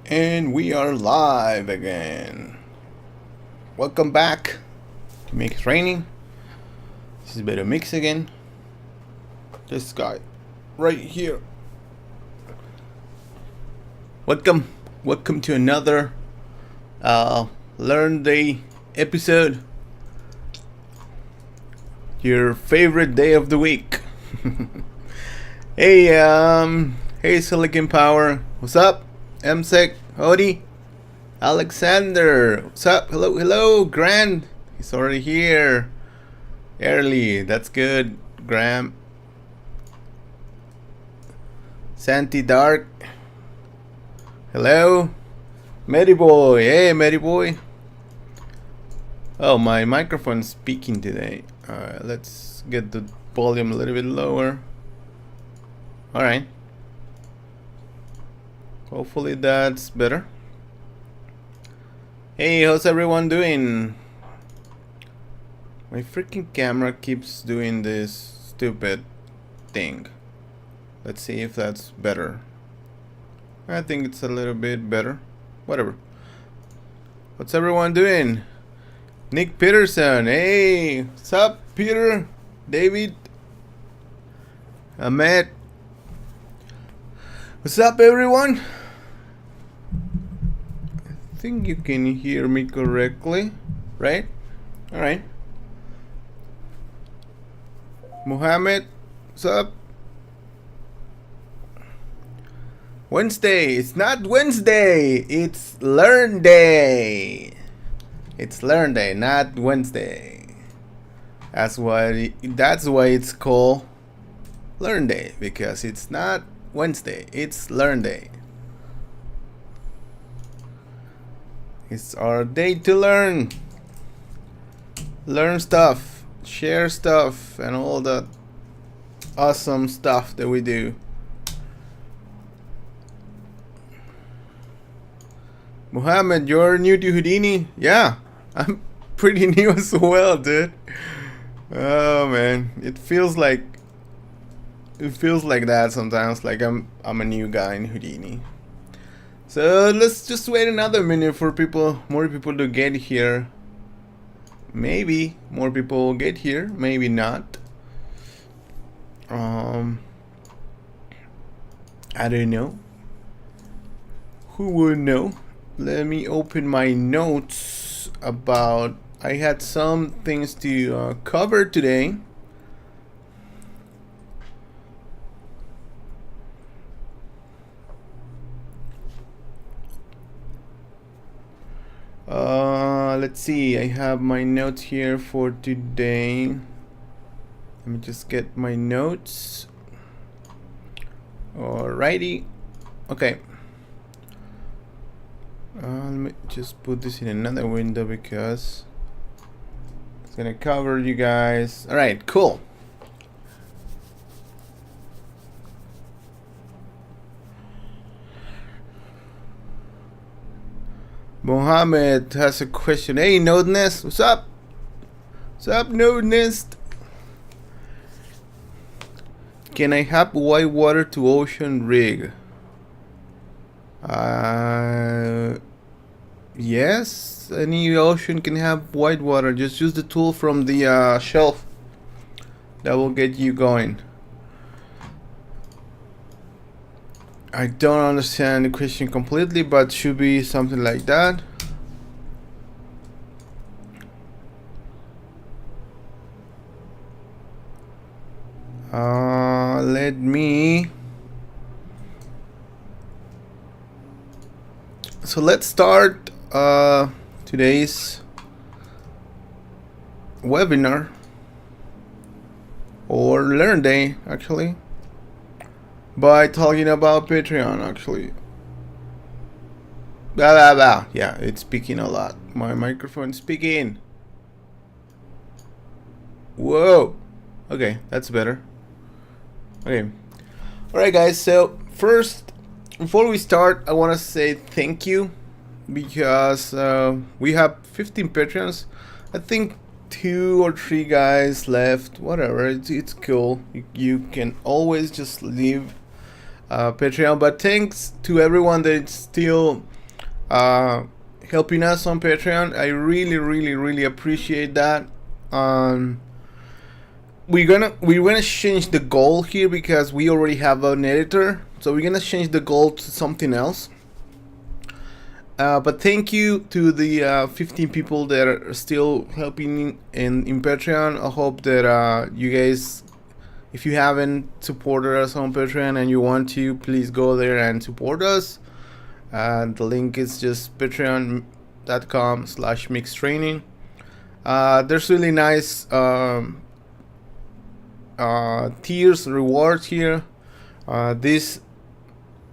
And we are live again. Welcome back to Mix Training. This is better mix again. This guy right here. Welcome to another LearnDay episode. Your favorite day of the week. Hey Silicon Power, what's up? MSec, Hody, Alexander, what's up? Hello, Grant. He's already here. Early, that's good. Graham, Santi Dark, hello. Mediboy, hey Mediboy. Oh, my microphone's speaking today. Alright, let's get the volume a little bit lower. Alright. Hopefully that's better. Hey, how's everyone doing? My freaking camera keeps doing this stupid thing. Let's see if that's better. I think it's a little bit better. Whatever. What's everyone doing? Nick Peterson. Hey, what's up, Peter? David? Ahmed? What's up, everyone? I think you can hear me correctly, right? Alright. Mohammed, what's up? Wednesday. It's not Wednesday. It's LearnDay. It's LearnDay, not Wednesday. That's why it's called LearnDay, because it's not Wednesday. It's LearnDay. It's our day to learn stuff, share stuff, and all that awesome stuff that we do. Muhammad, you're new to Houdini? Yeah, I'm pretty new as well, dude. Oh man, it feels like that sometimes, like I'm a new guy in Houdini. So let's just wait another minute for more people to get here. Maybe more people will get here, maybe not. I don't know. Who would know? Let me open my notes about. I had some things to cover today. Let's see, I have my notes here for today. Let me just get my notes. Alrighty. Okay. Let me just put this in another window because it's gonna cover you guys. Alright, cool. Mohammed has a question. Hey, Node Nest, what's up? What's up, Node Nest? Can I have whitewater to ocean rig? Yes, any ocean can have whitewater. Just use the tool from the shelf. That will get you going. I don't understand the question completely, but should be something like that. Let me. So let's start today's webinar, or LearnDay actually, by talking about Patreon actually. Blah blah blah. Yeah, it's speaking a lot. My microphone's speaking. Whoa. Okay, that's better. Okay. Alright guys, so first, before we start, I want to say thank you, because we have 15 Patreons. I think 2 or 3 guys left, whatever, it's cool. You can always just leave Patreon, but thanks to everyone that's still helping us on Patreon. I really appreciate that. We're gonna change the goal here because we already have an editor, so we're gonna change the goal to something else. But thank you to the 15 people that are still helping in Patreon. I hope that you guys, if you haven't supported us on Patreon and you want to, please go there and support us. The link is just patreon.com/mixtraining. There's really nice tiers, rewards here. This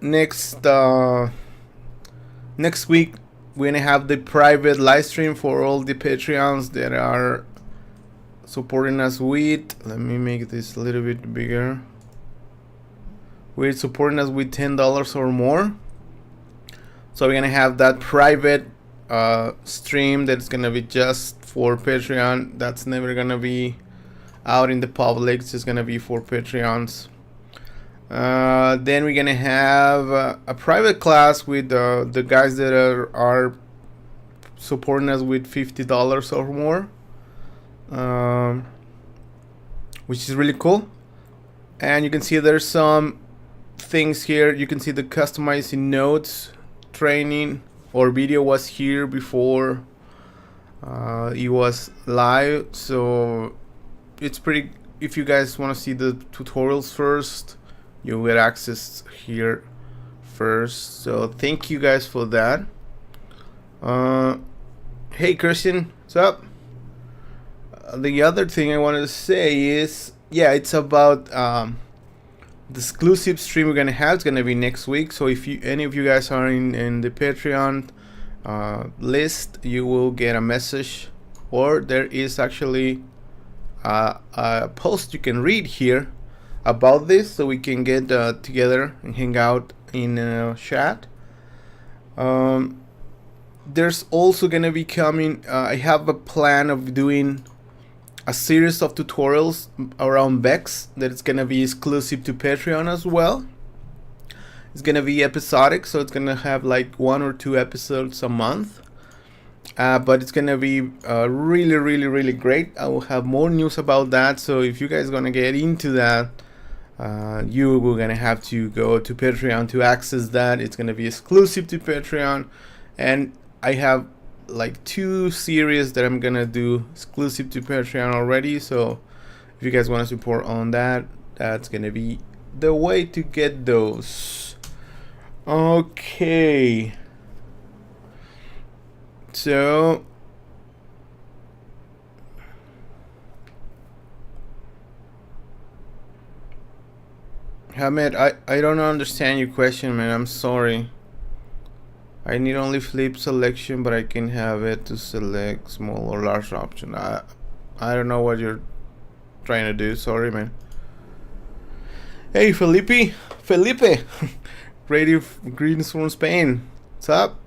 next week we're gonna have the private live stream for all the Patreons that are supporting us with. Let me make this a little bit bigger. We're supporting us with $10 or more. So we're gonna have that private stream that's gonna be just for Patreon. That's never gonna be out in the public. It's just gonna be for Patreons. Then we're gonna have a private class with the guys that are supporting us with $50 or more, which is really cool. And you can see there's some things here. You can see the customizing notes training or video was here before it was live, so it's pretty. If you guys want to see the tutorials first, you get access here first. So thank you guys for that. Hey Christian, what's up? The other thing I wanted to say is, yeah, it's about the exclusive stream we're gonna have. It's gonna be next week. So if any of you guys are in the Patreon list, you will get a message, or there is actually a post you can read here about this, so we can get together and hang out in chat. There's also gonna be coming, I have a plan of doing a series of tutorials around Bex that is gonna be exclusive to Patreon as well. It's gonna be episodic, so it's gonna have like 1 or 2 episodes a month. But it's gonna be really great. I will have more news about that. So if you guys gonna get into that, you will gonna have to go to Patreon to access that. It's gonna be exclusive to Patreon, and I have like 2 series that I'm gonna do exclusive to Patreon already. So if you guys want to support on that, that's gonna be the way to get those. Okay, so Hamed, I don't understand your question, man. I'm sorry. I need only flip selection, but I can have it to select small or large option. I don't know what you're trying to do. Sorry, man. Hey, Felipe, greetings from Spain. What's up?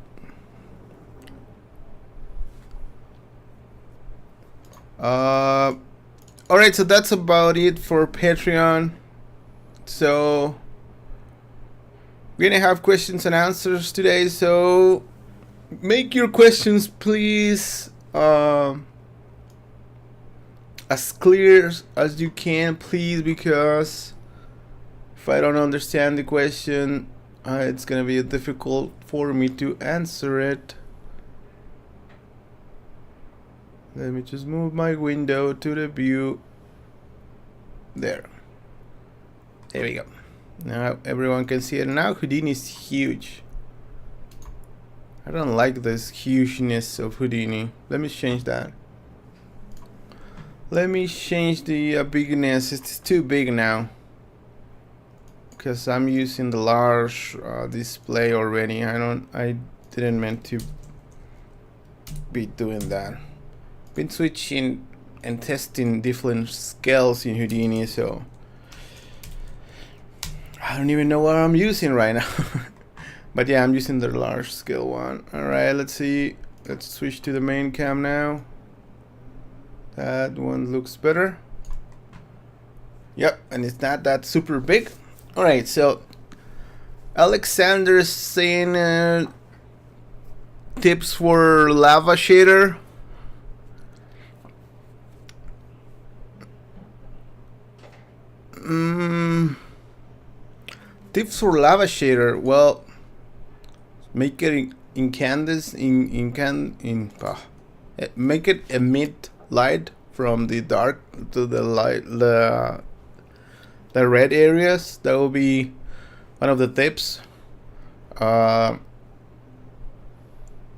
All right, so that's about it for Patreon. So we're gonna have questions and answers today, so make your questions please as clear as you can, please, because if I don't understand the question, it's gonna be difficult for me to answer it. Let me just move my window to the view. There we go. Now everyone can see it. Now Houdini is huge. I don't like this hugeness of Houdini. Let me change that. Let me change the bigness. It's too big now, because I'm using the large display already. I didn't meant to be doing that. Been switching and testing different scales in Houdini, so I don't even know what I'm using right now. But yeah, I'm using the large scale one. Alright, let's see. Let's switch to the main cam now. That one looks better. Yep, and it's not that super big. Alright, so Alexander's saying tips for lava shader. Tips for lava shader. Well, make it incandescent. Make it emit light from the dark to the light, the red areas. That will be one of the tips.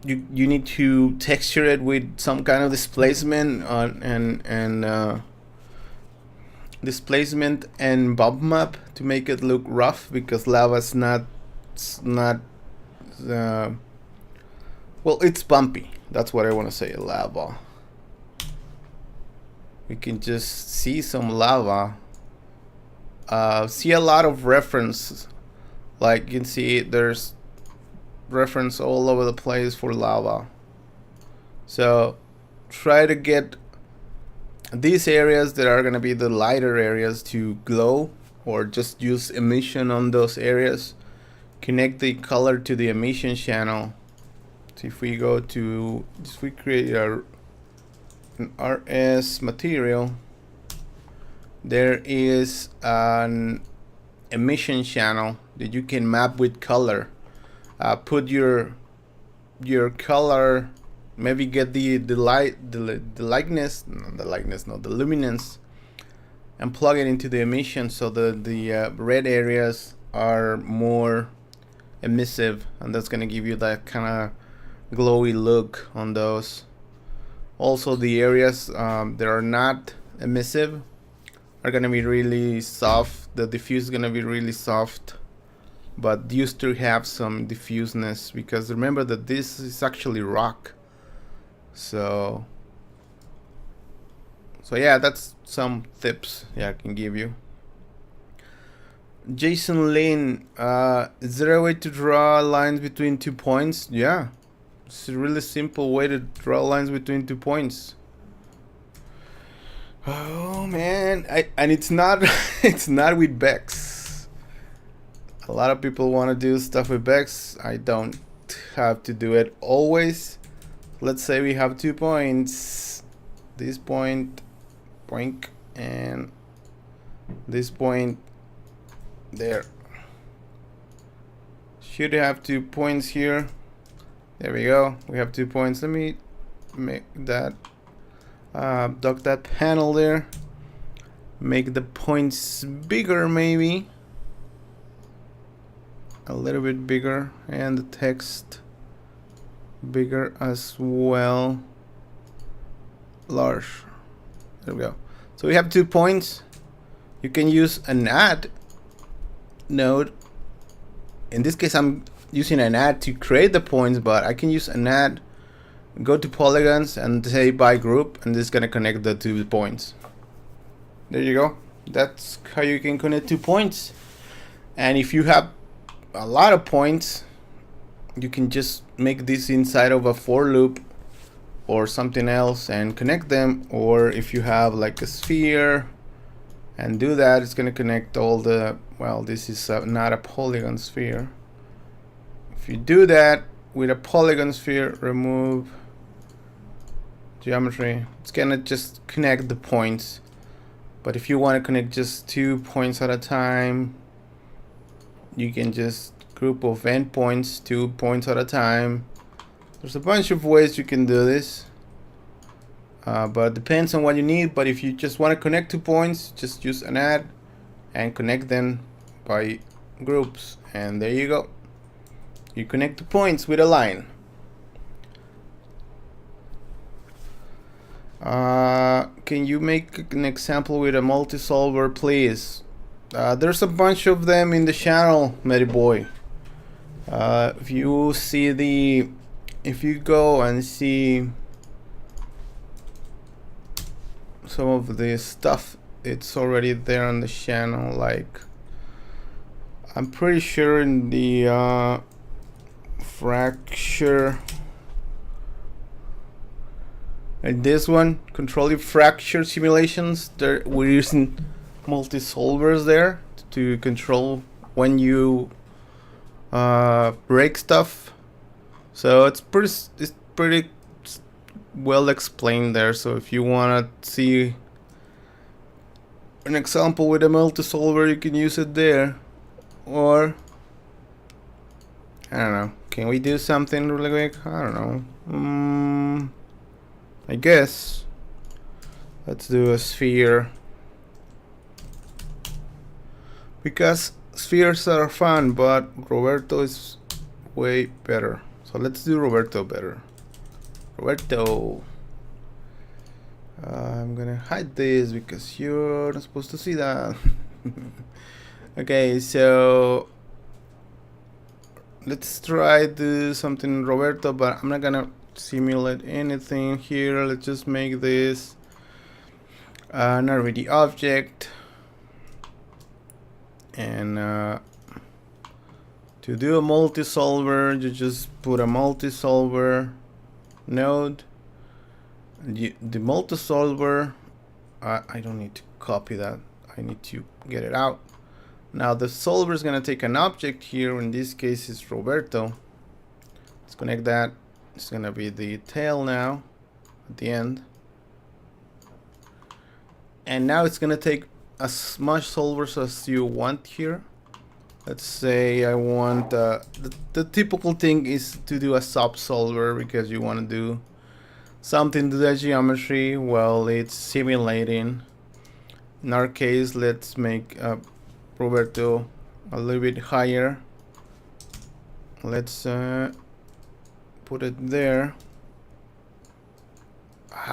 You need to texture it with some kind of displacement displacement and bump map to make it look rough, because lava's not well, it's bumpy. That's what I want to say. Lava. We can just see some lava. See a lot of reference. Like you can see, there's reference all over the place for lava. So try to get these areas that are going to be the lighter areas to glow, or just use emission on those areas. Connect the color to the emission channel. So if we go to, if we create an RS material, there is an emission channel that you can map with color. Put your color, maybe get the luminance, and plug it into the emission, so the red areas are more emissive, and that's gonna give you that kind of glowy look on those. Also, the areas that are not emissive are gonna be really soft. The diffuse is gonna be really soft, but used to have some diffuseness, because remember that this is actually rock. So yeah, that's some tips I can give you. Jason Lane, is there a way to draw lines between 2 points? Yeah, it's a really simple way to draw lines between 2 points. Oh man, and it's not it's not with Bex. A lot of people want to do stuff with Bex. I don't have to do it always. Let's say we have 2 points. This point, boink, and this point there. Should have 2 points here. There we go. We have 2 points. Let me make that dock that panel there. Make the points bigger, maybe a little bit bigger, and the text bigger as well. Large. There we go. So we have 2 points. You can use an add node. In this case, I'm using an add to create the points, but I can use an add, go to polygons and say by group, and this is gonna connect the 2 points. There you go. That's how you can connect 2 points. And if you have a lot of points, you can just make this inside of a for loop or something else and connect them. Or if you have like a sphere and do that, it's gonna connect all the, well, this is not a polygon sphere. If you do that with a polygon sphere, remove geometry, it's gonna just connect the points. But if you want to connect just 2 points at a time, you can just group of endpoints, 2 points at a time. There's a bunch of ways you can do this, but it depends on what you need. But if you just want to connect 2 points, just use an add and connect them by groups, and there you go. You connect 2 points with a line. Can you make an example with a multi-solver, please? There's a bunch of them in the channel, Matty Boy. If you see the, if you go and see some of the stuff, it's already there on the channel. Like, I'm pretty sure in the fracture, and this one, control your fracture simulations, there we're using multi-solvers there to control when you break stuff. So it's pretty well explained there. So if you want to see an example with a multi-solver, you can use it there. Or I don't know. Can we do something really quick? I don't know. I guess. Let's do a sphere. Because spheres are fun, but Roberto is way better. So let's do Roberto better. Roberto. I'm gonna hide this because you're not supposed to see that. Okay, so let's try to do something Roberto, but I'm not gonna simulate anything here. Let's just make this an RVD object, and to do a multi-solver, you just put a multi-solver node. The multi-solver, I don't need to copy that. I need to get it out. Now the solver is gonna take an object here. In this case, it's Roberto. Let's connect that. It's gonna be the tail now at the end. And now it's gonna take as much solvers as you want here. Let's say I want the typical thing is to do a sub solver because you want to do something to the geometry while it's simulating. In our case, let's make Roberto a little bit higher. Let's put it there.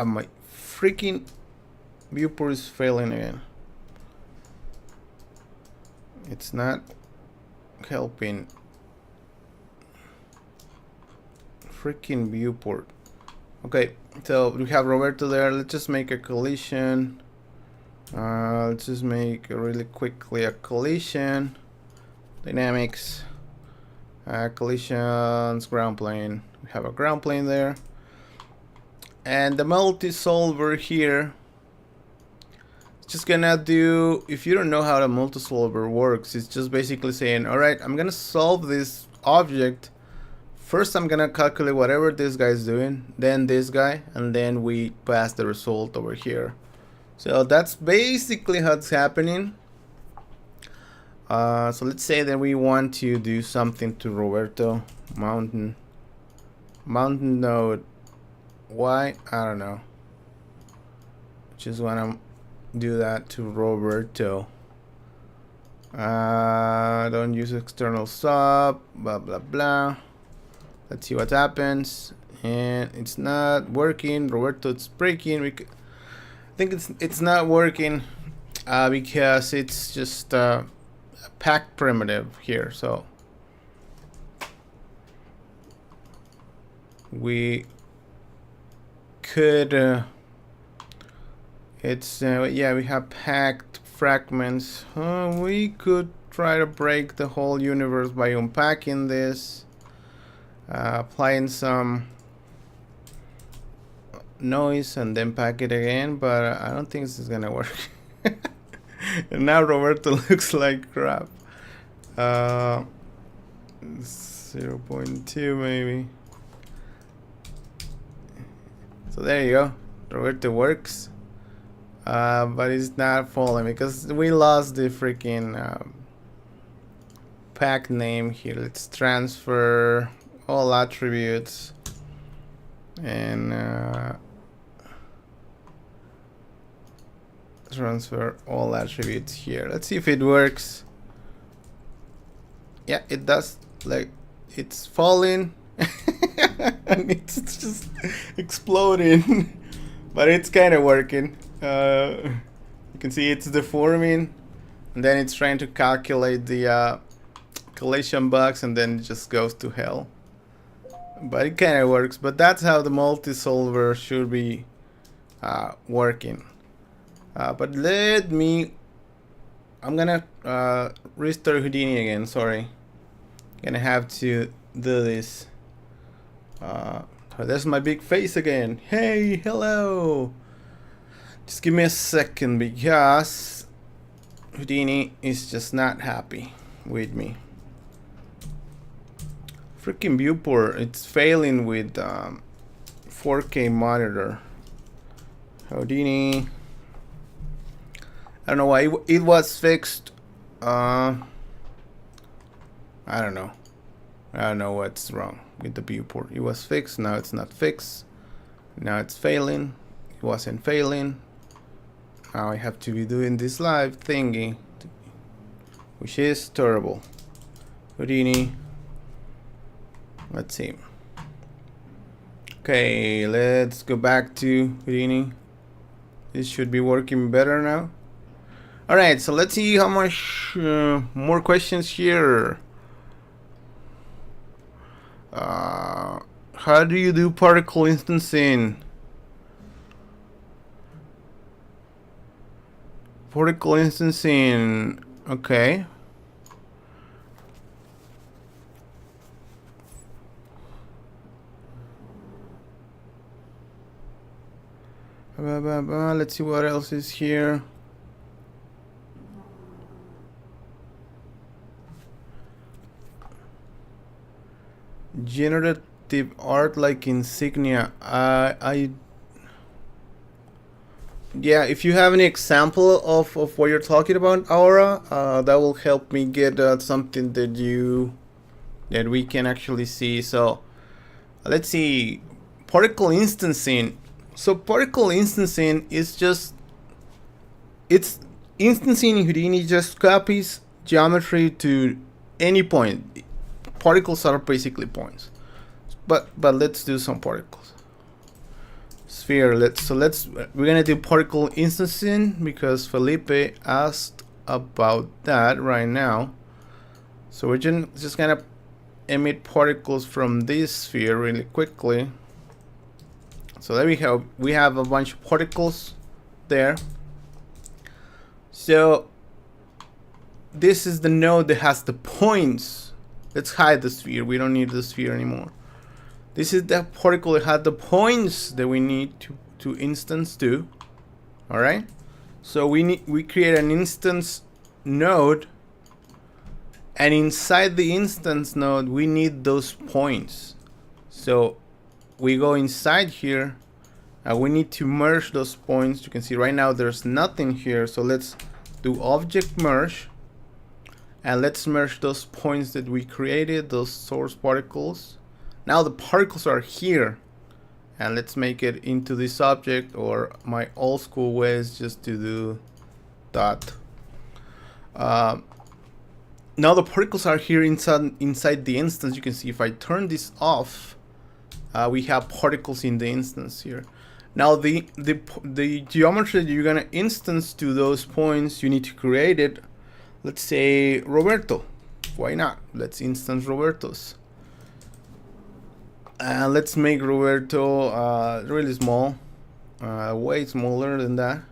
My freaking viewport is failing again. It's not helping. Freaking viewport. Okay, so we have Roberto there. Let's just make a collision. Let's just make really quickly a collision. Dynamics. Collisions, ground plane. We have a ground plane there. And the multi-solver here, it's just gonna do, if you don't know how the multi-solver works, it's just basically saying, alright, I'm gonna solve this object. First I'm gonna calculate whatever this guy is doing, then this guy, and then we pass the result over here. So that's basically how it's happening. So let's say that we want to do something to Roberto. Mountain node. Why? I don't know. Just wanna do that to Roberto. Don't use external sub, blah blah blah. Let's see what happens. And it's not working. Roberto, it's breaking. I think it's not working because it's just a packed primitive here. So we could yeah, we have packed fragments. We could try to break the whole universe by unpacking this, applying some noise, and then pack it again, but I don't think this is gonna work. And now Roberto looks like crap. 0.2 maybe. So there you go. Roberto works. But it's not falling because we lost the freaking pack name here. Let's transfer all attributes and transfer all attributes here. Let's see if it works. Yeah, it does. Like, it's falling and it's just exploding. But it's kind of working. You can see it's deforming, and then it's trying to calculate the collision bugs, and then it just goes to hell. But it kind of works. But that's how the multi-solver should be working. But I'm gonna restart Houdini again. Sorry, gonna have to do this. There's my big face again. Hey, hello. Just give me a second because Houdini is just not happy with me. Freaking viewport, it's failing with 4K monitor. Houdini. I don't know why it was fixed. I don't know. I don't know what's wrong with the viewport. It was fixed, now it's not fixed. Now it's failing. It wasn't failing. Now I have to be doing this live thingy, which is terrible. Houdini. Let's see. Okay, let's go back to Houdini. This should be working better now. Alright, so let's see how much more questions here. How do you do particle instancing? Particle instancing, okay. Let's see what else is here. Generative art like insignia. Yeah, if you have any example of what you're talking about, Aura, that will help me get something that we can actually see. So let's see, particle instancing. So particle instancing is just, it's instancing in Houdini just copies geometry to any point. Particles are basically points, but let's do some particles. Sphere. We're gonna do particle instancing because Felipe asked about that right now. So we're just gonna emit particles from this sphere really quickly. So there we have a bunch of particles there. So this is the node that has the points. Let's hide the sphere. We don't need the sphere anymore. This is the particle that had the points that we need to instance to. All right. So we create an instance node, and inside the instance node we need those points. So we go inside here, and we need to merge those points. You can see right now there's nothing here. So let's do object merge. And let's merge those points that we created, those source particles. Now the particles are here. And let's make it into this object, or my old school way is just to do dot. Now the particles are here inside the instance. You can see if I turn this off, we have particles in the instance here. Now the geometry that you're gonna instance to those points, you need to create it. Let's say Roberto. Why not? Let's instance Roberto's. Let's make Roberto really small, way smaller than that.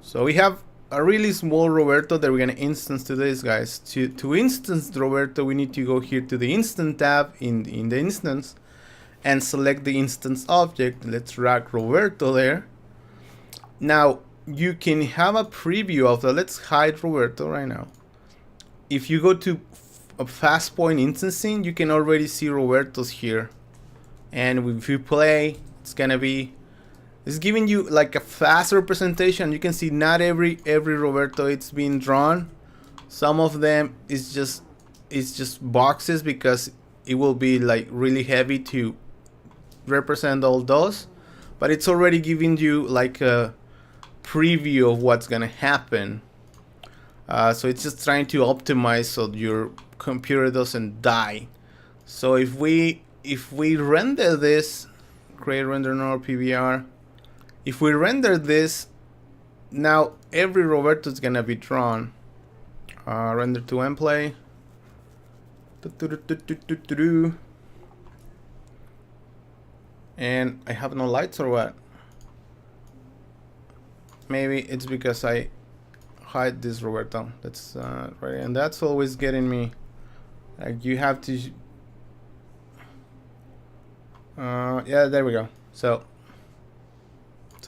So we have a really small Roberto that we're gonna instance to this, guys. To instance Roberto, we need to go here to the instance tab in the instance and select the instance object. Let's drag Roberto there. Now you can have a preview of that. Let's hide Roberto right now. If you go to a fast point instancing, you can already see Roberto's here. And if you play, it's giving you like a fast representation. You can see not every Roberto it's being drawn. Some of them is just boxes because it will be like really heavy to represent all those. But it's already giving you like a preview of what's gonna happen. So it's just trying to optimize so your computer doesn't die. So if we render this, create render node PBR, if we render this, now every Roberto is gonna be drawn. Render to mplay. And I have no lights or what? Maybe it's because I hide this Roberto. That's right, and that's always getting me. Like you have to. Yeah, there we go. So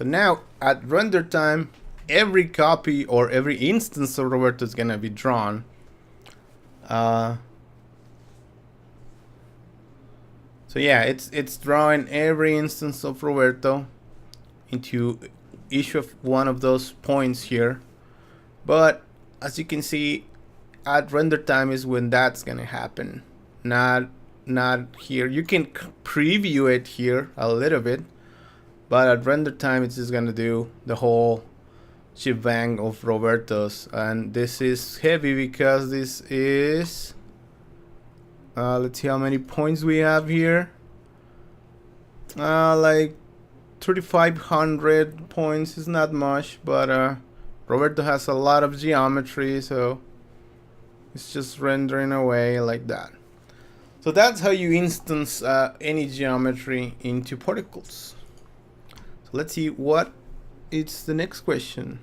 now at render time, every copy or every instance of Roberto is gonna be drawn. So yeah, it's drawing every instance of Roberto into each of one of those points here. But as you can see, at render time is when that's gonna happen, not here. You can preview it here a little bit, but at render time it's just gonna do the whole shebang of Roberto's. And this is heavy because this is let's see how many points we have here. Like 3,500 points is not much, but Roberto has a lot of geometry, so it's just rendering away like that. So that's how you instance any geometry into particles. So let's see what is the next question.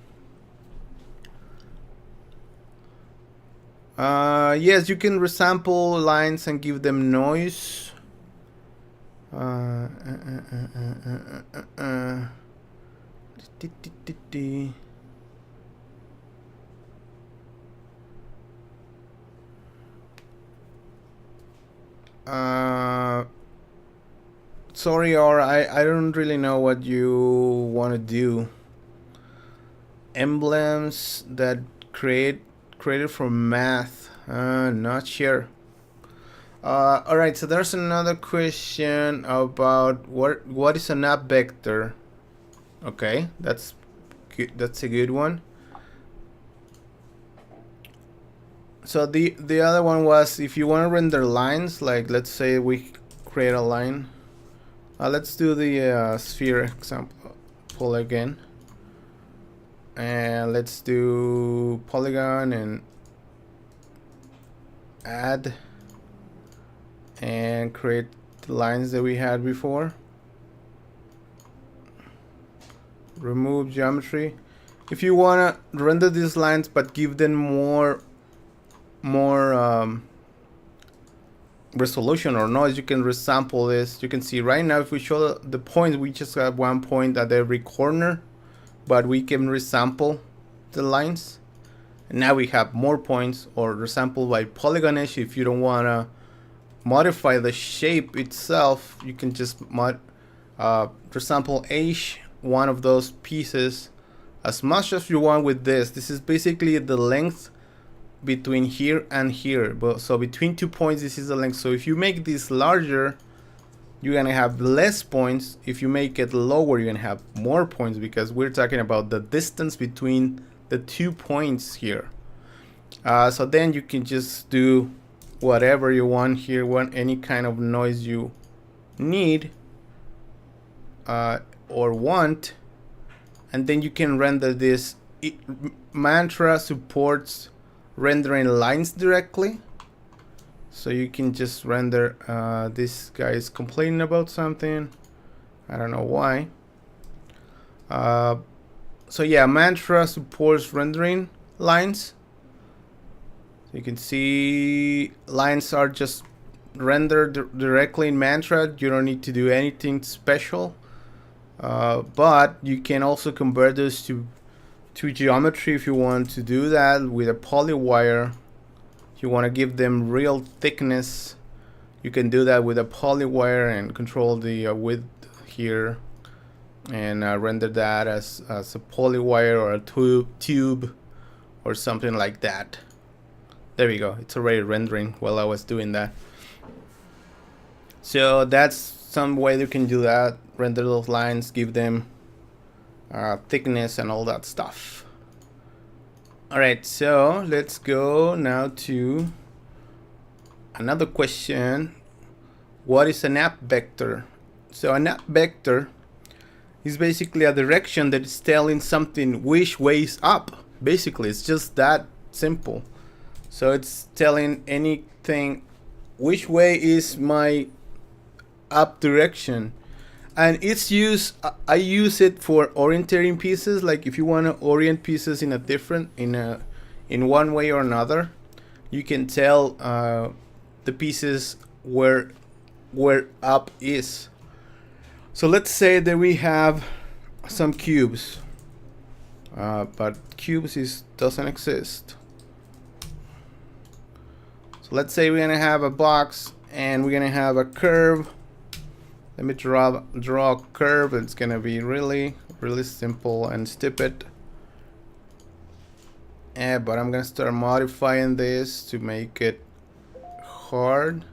Yes, you can resample lines and give them noise. Sorry, or I don't really know what you want to do. Emblems that created for math. Not sure. Alright, so there's another question about what is an app vector. Okay, that's good. That's a good one. So the other one was if you want to render lines, like let's say we create a line. Let's do the sphere example again, and let's do polygon and add and create the lines that we had before. Remove geometry. If you want to render these lines but give them more resolution or noise, you can resample this. You can see right now if we show the points, we just have 1 point at every corner, but we can resample the lines, and now we have more points. Or resample by polygon edge. If you don't want to modify the shape itself, you can just resample each one of those pieces as much as you want with this. This is basically the length between here and here, but so between 2 points this is the length. So if you make this larger, you're gonna have less points. If you make it lower, you're gonna have more points, because we're talking about the distance between the 2 points here. So then you can just do whatever you want here, any kind of noise you need or want, and then you can render this. Mantra supports rendering lines directly, so you can just render this guy is complaining about something, I don't know why. So yeah, Mantra supports rendering lines. So you can see lines are just rendered directly in Mantra. You don't need to do anything special, but you can also convert those to geometry if you want to do that with a polywire. If you want to give them real thickness, you can do that with a polywire and control the width here, and render that as a polywire or a tube or something like that. There we go, it's already rendering while I was doing that. So that's some way you can do that, render those lines, give them thickness and all that stuff. Alright, so let's go now to another question. What is an app vector? So an app vector is basically a direction that is telling something which way is up. Basically, it's just that simple. So it's telling anything which way is my up direction. And it's used, I use it for orienting pieces. Like if you want to orient pieces in a different, in one way or another, you can tell the pieces where up is. So let's say that we have some cubes, but cubes doesn't exist. So let's say we're gonna have a box and we're gonna have a curve Let me draw a curve. It's gonna be really simple and stupid. Yeah, but I'm gonna start modifying this to make it hard.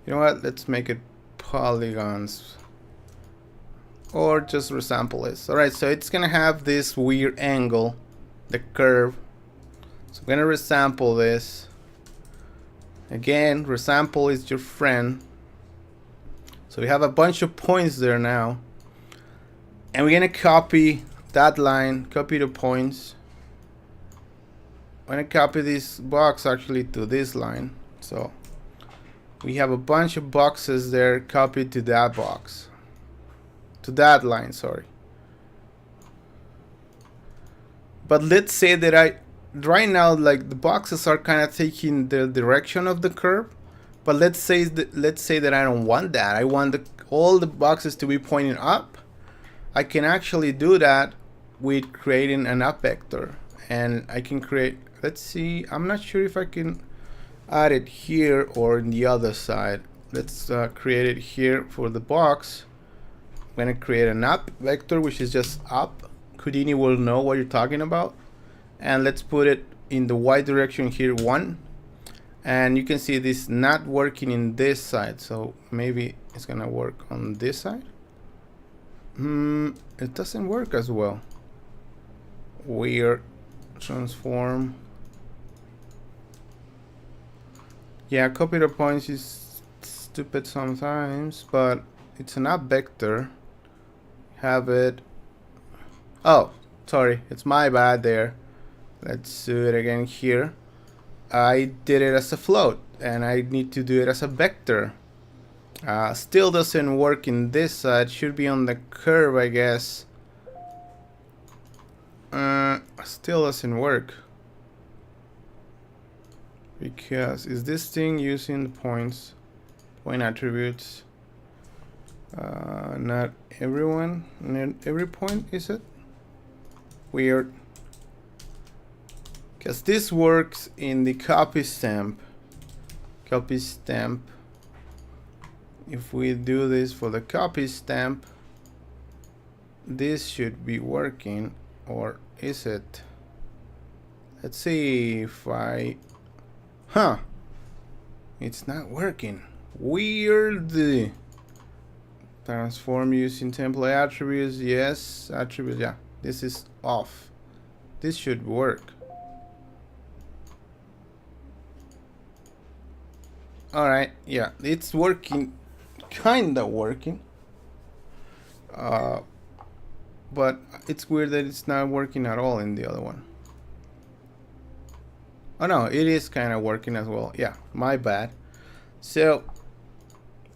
You know what? Let's make it polygons. Or just resample this. Alright, so it's gonna have this weird angle, the curve. So I'm gonna resample this. Again, resample is your friend. So we have a bunch of points there now. And we're gonna copy that line, copy the points. I'm gonna copy this box actually to this line. So we have a bunch of boxes there copied to that box. To that line, sorry. But let's say that right now, like, the boxes are kind of taking the direction of the curve. But let's say that I don't want that. I want all the boxes to be pointing up. I can actually do that with creating an up vector. And I can create, let's see, I'm not sure if I can add it here or in the other side. Let's create it here for the box. I'm gonna create an up vector, which is just up. Houdini will know what you're talking about. And let's put it in the y direction here, 1. And you can see this not working in this side, so maybe it's gonna work on this side. It doesn't work as well. Weird. Transform. Yeah, copy the points is stupid sometimes, but it's an up vector. Have it. Oh, sorry, it's my bad there. Let's do it again here. I did it as a float, and I need to do it as a vector. Still doesn't work in this side. Should be on the curve, I guess. Still doesn't work. Because is this thing using the points, point attributes? Not everyone, not every point, is it? Weird. Because this works in the copy stamp. Copy stamp. If we do this for the copy stamp, this should be working, or is it? Let's see if I... Huh. It's not working. Weird. Transform using template attributes. Yes. Attribute. Yeah. This is off. This should work. Alright. Yeah. It's working. Kinda working. But it's weird that it's not working at all in the other one. Oh no, it is kind of working as well. Yeah, my bad. So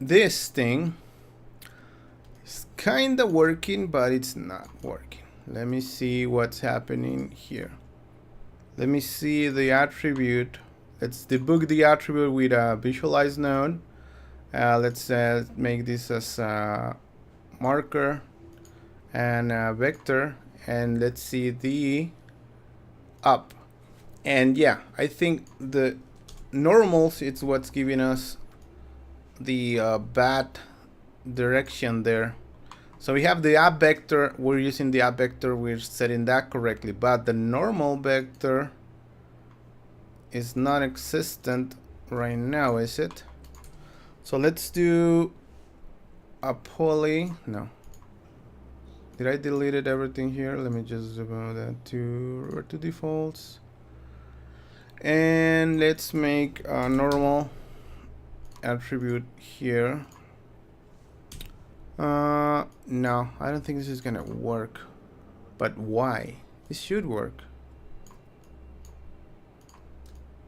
this thing is kind of working, but it's not working. Let me see what's happening here. Let me see the attribute. Let's debug the attribute with a visualize node. Let's make this as a marker and a vector, and let's see the up. And yeah, I think the normals, it's what's giving us the bad direction there. So we have the up vector, we're using the up vector, we're setting that correctly, but the normal vector is not existent right now, is it? So let's do a poly. No. Did I delete everything here? Let me just go that to Roberto defaults. And let's make a normal attribute here. No, I don't think this is gonna work. But why? This should work.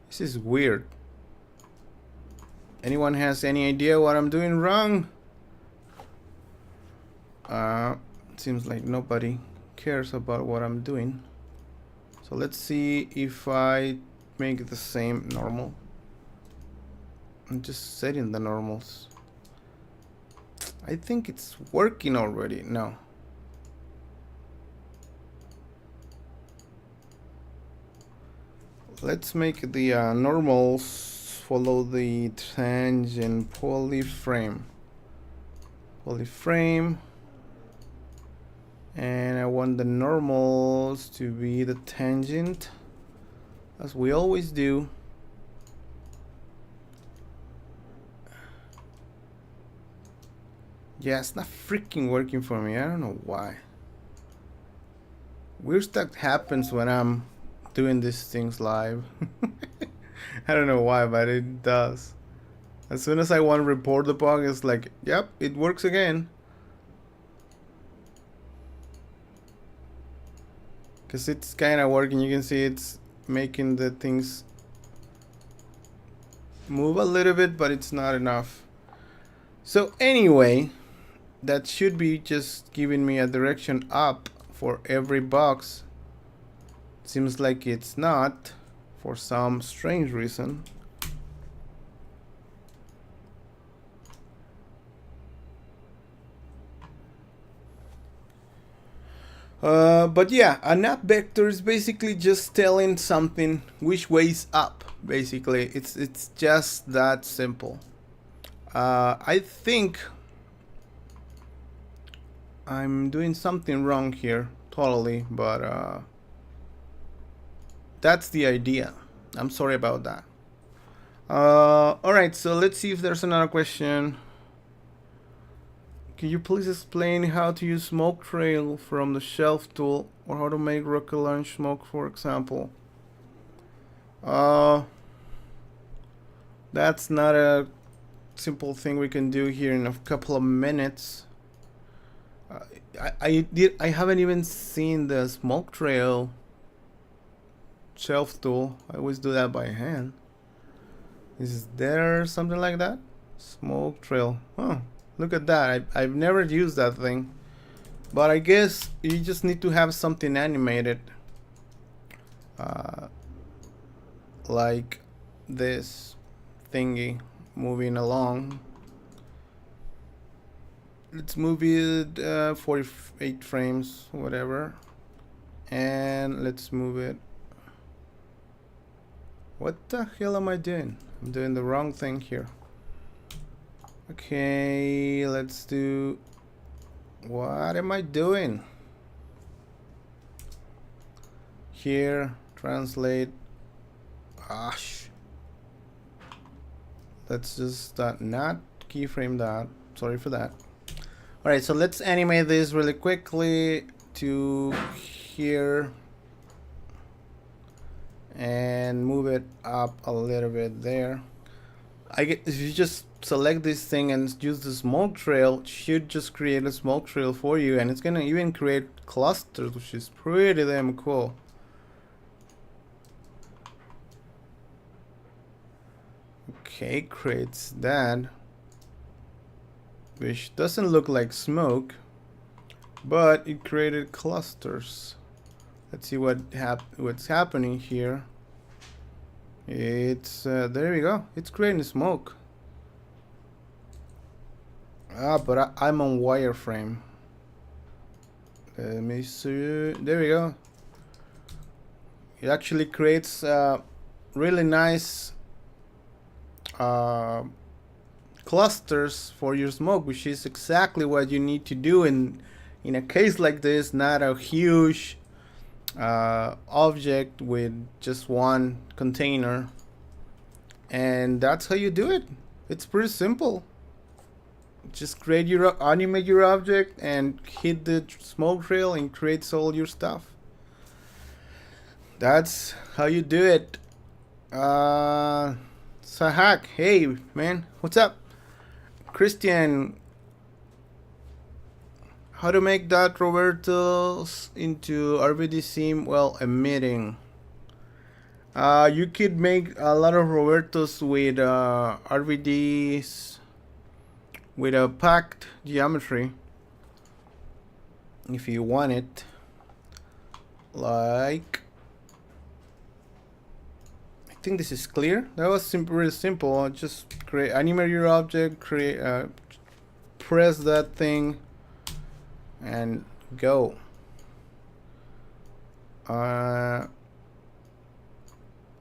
This is weird. Anyone has any idea what I'm doing wrong? Seems like nobody cares about what I'm doing. So let's see if I make the same normal. I'm just setting the normals. I think it's working already. No. Let's make the normals follow the tangent polyframe. And I want the normals to be the tangent, as we always do. Yeah, it's not freaking working for me. I don't know why. Weird stuff happens when I'm doing these things live. I don't know why, but it does. As soon as I want to report the bug, it's like, yep, it works again. Because it's kind of working. You can see it's making the things move a little bit, but it's not enough. So anyway, that should be just giving me a direction up for every box. Seems like it's not, for some strange reason. But yeah, a up vector is basically just telling something which way is up. Basically, it's just that simple. I think I'm doing something wrong here, totally, but that's the idea. I'm sorry about that. Alright, so let's see if there's another question. Can you please explain how to use smoke trail from the shelf tool, or how to make rocket launch smoke, for example? That's not a simple thing we can do here in a couple of minutes. I haven't even seen the smoke trail shelf tool. I always do that by hand. Is there something like that? Smoke trail. Huh. Look at that. I've never used that thing. But I guess you just need to have something animated. Like this thingy moving along. Let's move it 48 frames, whatever. And let's move it. What the hell am I doing? I'm doing the wrong thing here. Okay, let's do... What am I doing? Here, translate. Gosh. Let's just not keyframe that. Sorry for that. Alright, so let's animate this really quickly to here. And move it up a little bit there. If you just select this thing and use the smoke trail, it should just create a smoke trail for you, and it's gonna even create clusters, which is pretty damn cool. Okay, creates that, which doesn't look like smoke, but it created clusters. Let's see what's happening here. It's there we go. It's creating smoke. But I'm on wireframe. Let me see. There we go. It actually creates really nice clusters for your smoke, which is exactly what you need to do in a case like this. Not a huge object with just one container, and that's how you do it. It's pretty simple. Just animate your object and hit the smoke trail, and creates all your stuff. That's how you do it. Sahak, hey man, what's up? Christian, how to make that Roberto's into RVD sim while emitting? You could make a lot of Roberto's with RVDs with a packed geometry if you want it. Like, I think this is clear. That was really simple. Just animate your object, press that thing, and go.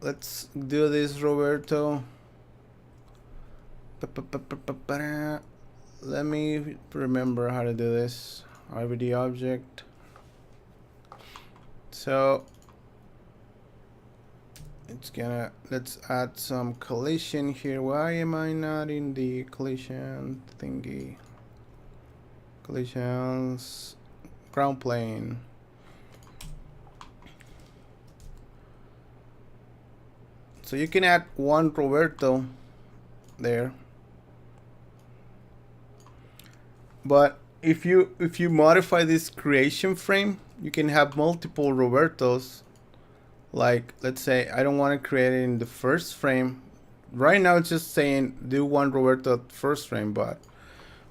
Let's do this, Roberto. Let me remember how to do this. RVD object. So it's gonna, let's add some collision here. Why am I not in the collision thingy? Collisions, ground plane. So you can add one Roberto there. But if you modify this creation frame, you can have multiple Robertos. Like, let's say I don't want to create it in the first frame. Right now it's just saying do one Roberto at first frame, but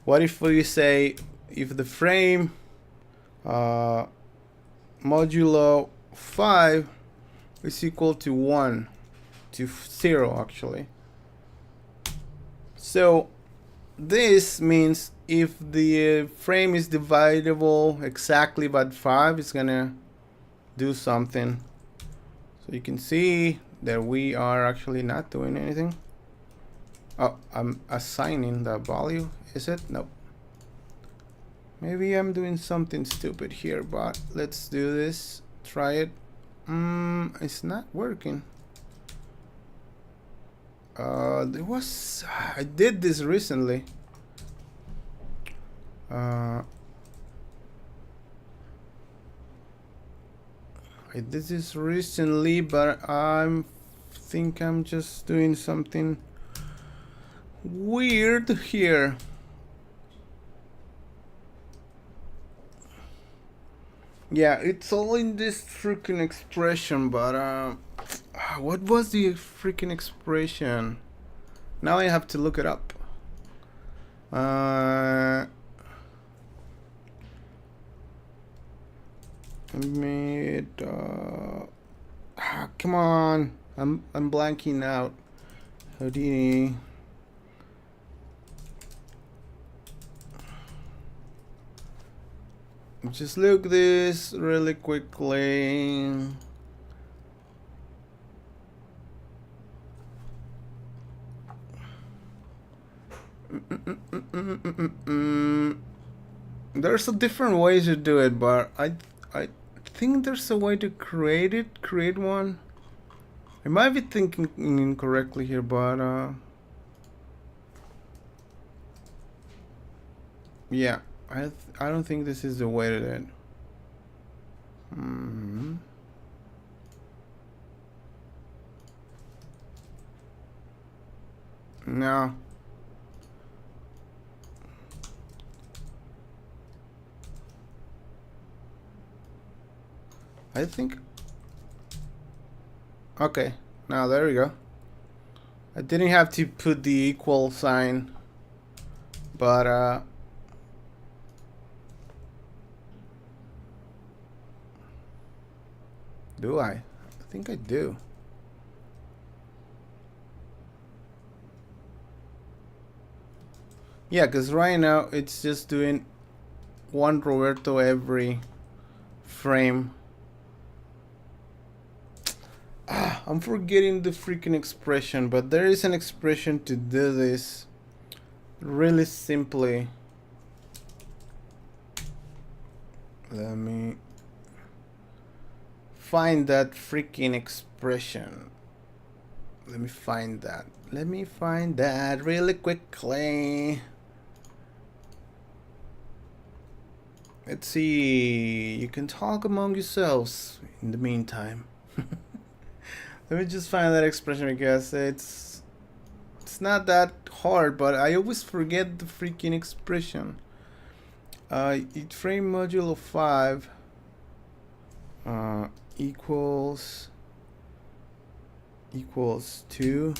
what if we say if the frame modulo 5 is equal to 1 to 0 actually. So this means if the frame is dividable exactly by 5, it's gonna do something. So you can see that we are actually not doing anything. Oh, I'm assigning the value. Is it? Nope. Maybe I'm doing something stupid here, but let's do this. Try it. It's not working. I did this recently. I did this recently, but I think I'm just doing something weird here. Yeah, it's all in this freaking expression, but what was the freaking expression? Now I have to look it up. Come on, I'm blanking out. Houdini. Just look this really quickly. There's a different ways to do it, but I think there's a way to create one. I might be thinking incorrectly here, but yeah, I don't think this is the way to do it. No. I think. Okay, now there we go. I didn't have to put the equal sign, but do I? I think I do. Yeah, because right now it's just doing one Roberto every frame. I'm forgetting the freaking expression, but there is an expression to do this really simply. Let me find that freaking expression. Let me find that really quickly. Let's see. You can talk among yourselves in the meantime. Let me just find that expression because it's not that hard, but I always forget the freaking expression. It frame modulo 5 equals 2.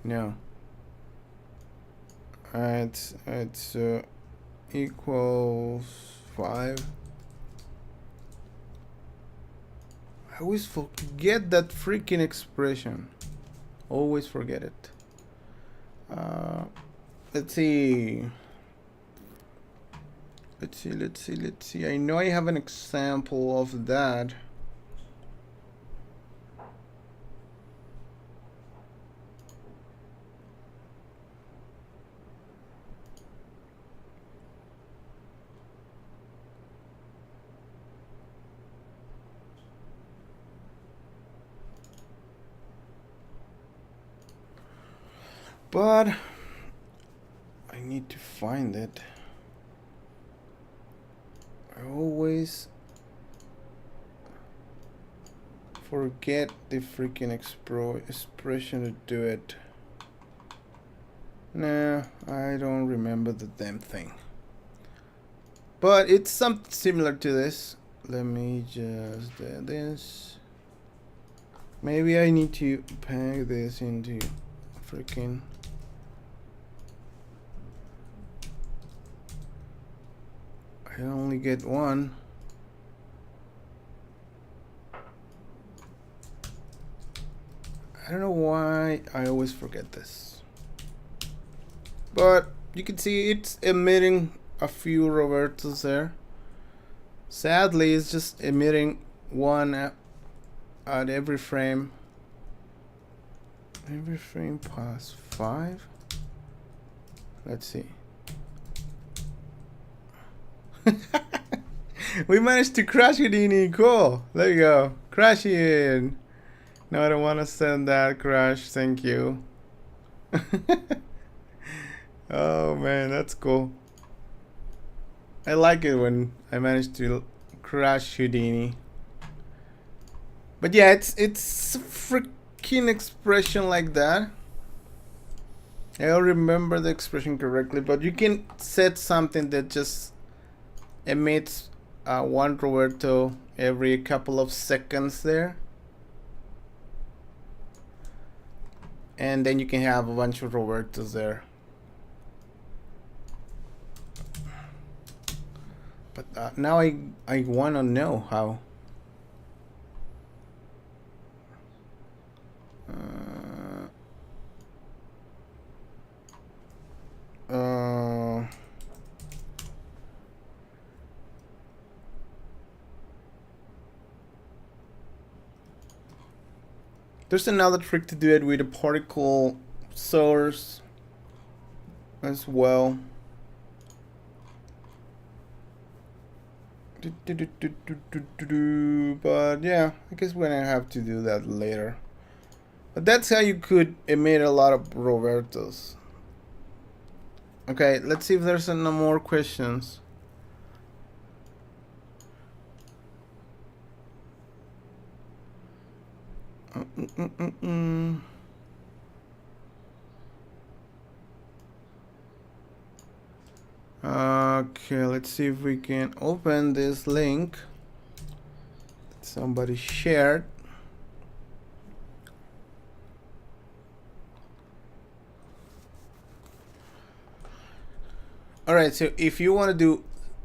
No. It's equals 5. I always forget that freaking expression. Always forget it. Let's see. Let's see. I know I have an example of that. but I need to find it. I always forget the freaking expression to do it. Nah, I don't remember the damn thing. But it's something similar to this. Let me just do this. Maybe I need to peg this into freaking. I only get one. I don't know why I always forget this. But you can see it's emitting a few Robertos there. Sadly, it's just emitting one at every frame. Every frame past 5. Let's see. We managed to crash Houdini. Cool. There you go. Crash in. No, I don't want to send that crash. Thank you. Oh man, that's cool. I like it when I manage to crash Houdini. But yeah, it's a freaking expression like that. I don't remember the expression correctly, but you can set something that just emits one Roberto every couple of seconds there. And then you can have a bunch of Robertos there. But now I want to know how. There's another trick to do it with a particle source as well. But yeah, I guess we're gonna have to do that later. But that's how you could emit a lot of Robertos. Okay, let's see if there's no more questions. Okay, let's see if we can open this link that somebody shared. Alright, so if you want to do,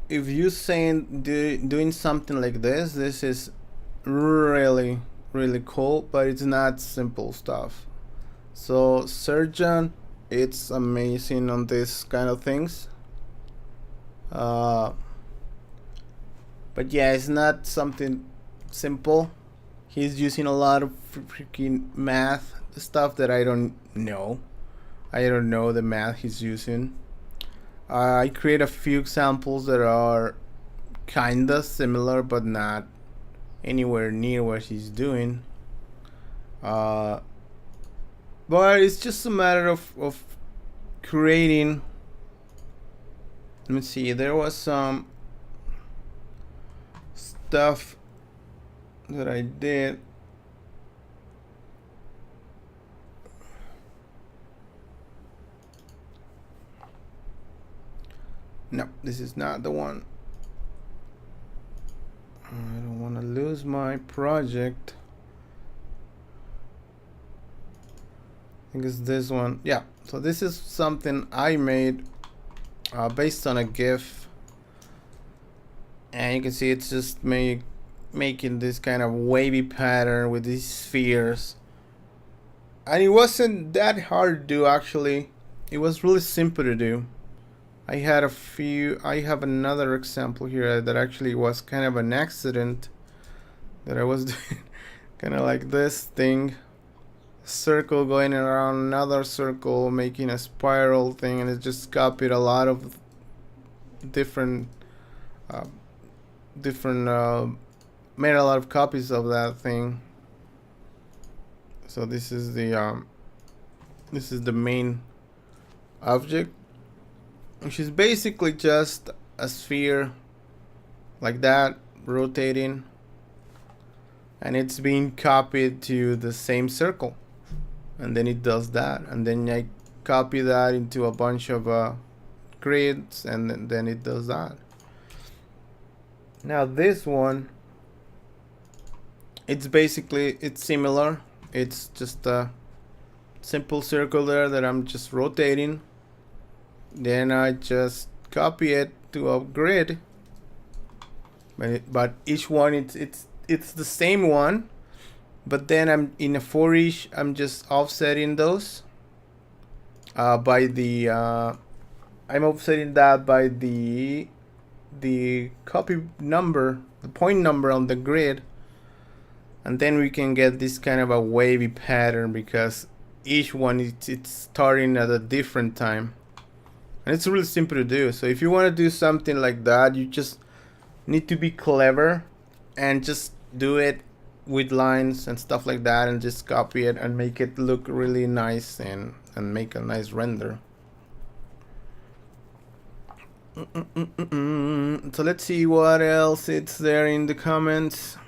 if you're saying doing something like this, this is really cool, but it's not simple stuff. So Surgeon, it's amazing on this kind of things. But yeah, it's not something simple. He's using a lot of freaking math stuff that I don't know. I don't know the math he's using. I create a few examples that are kinda similar, but not anywhere near what he's doing. But it's just a matter of creating. Let me see, there was some stuff that I did. No, this is not the one. I don't want to lose my project. I think it's this one. Yeah, so this is something I made based on a GIF, and you can see it's just making this kind of wavy pattern with these spheres, and it wasn't that hard to do. Actually, it was really simple to do. I have another example here that actually was kind of an accident that I was doing. Kind of like this thing, circle going around another circle, making a spiral thing, and it just copied a lot of different made a lot of copies of that thing. So this is the main object, which is basically just a sphere like that rotating, and it's being copied to the same circle, and then it does that, and then I copy that into a bunch of grids, and then it does that. Now this one, it's similar. It's just a simple circle there that I'm just rotating. Then I just copy it to a grid, but each one it's the same one, but then I'm in a for each, I'm just offsetting those by the I'm offsetting that by the copy number, the point number on the grid, and then we can get this kind of a wavy pattern because each one it's starting at a different time, and it's really simple to do. So if you want to do something like that, you just need to be clever and just do it with lines and stuff like that, and just copy it and make it look really nice and make a nice render. So let's see what else it's there in the comments.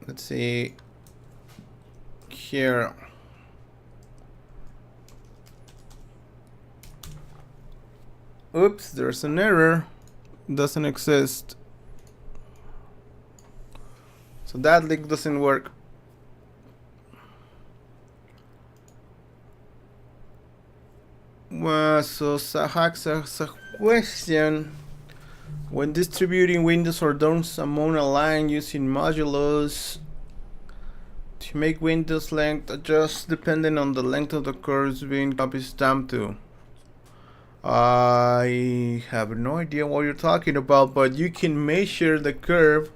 Let's see here. Oops, there's an error. Doesn't exist. So that link doesn't work. So Sahak has a question. When distributing windows or domes among a line using modulos to make windows length adjust depending on the length of the curves being copy stamped to. I have no idea what you're talking about, but you can measure the curve.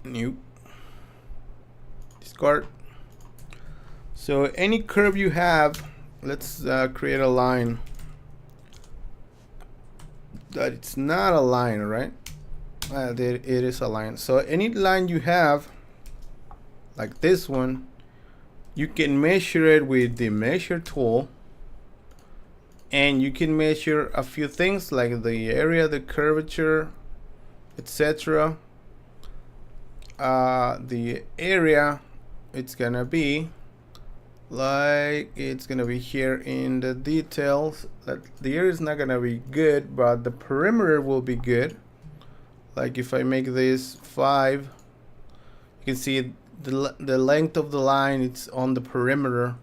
New. Discard. So any curve you have, let's create a line. That it's not a line, right? There it is a line. So any line you have, like this one, you can measure it with the measure tool, and you can measure a few things like the area, the curvature, etc. The area, it's gonna be like, it's gonna be here in the details. That the area is not gonna be good, but the perimeter will be good. Like if I make this 5, you can see the length of the line, it's on the perimeter,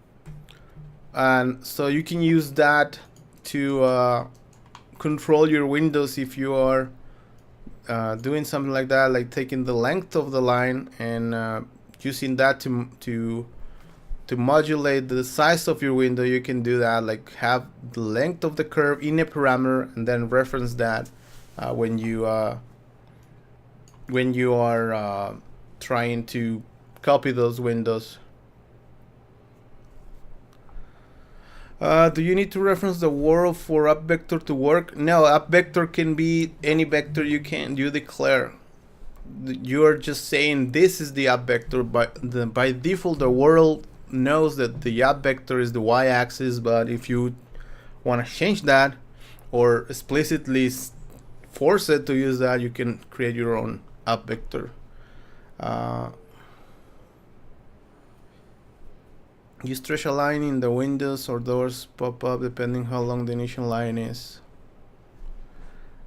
and so you can use that to control your windows if you are doing something like that, like taking the length of the line and using that to modulate the size of your window. You can do that, like have the length of the curve in a parameter and then reference that when you are trying to copy those windows. Do you need to reference the world for up vector to work? No, up vector can be any vector you declare. You are just saying this is the up vector, but by default the world knows that the up vector is the y-axis, but if you want to change that or explicitly force it to use that, you can create your own up vector. You stretch a line in the windows or doors pop up depending how long the initial line is.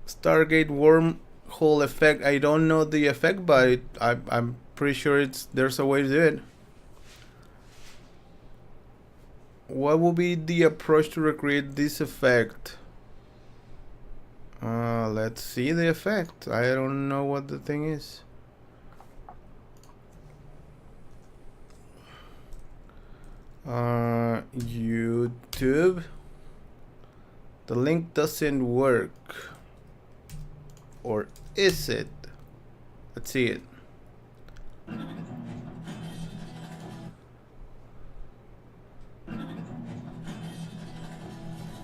Stargate wormhole effect. I don't know the effect, but I'm pretty sure there's a way to do it. What will be the approach to recreate this effect? Let's see the effect. I don't know what the thing is. YouTube. The link doesn't work. Or is it? Let's see it.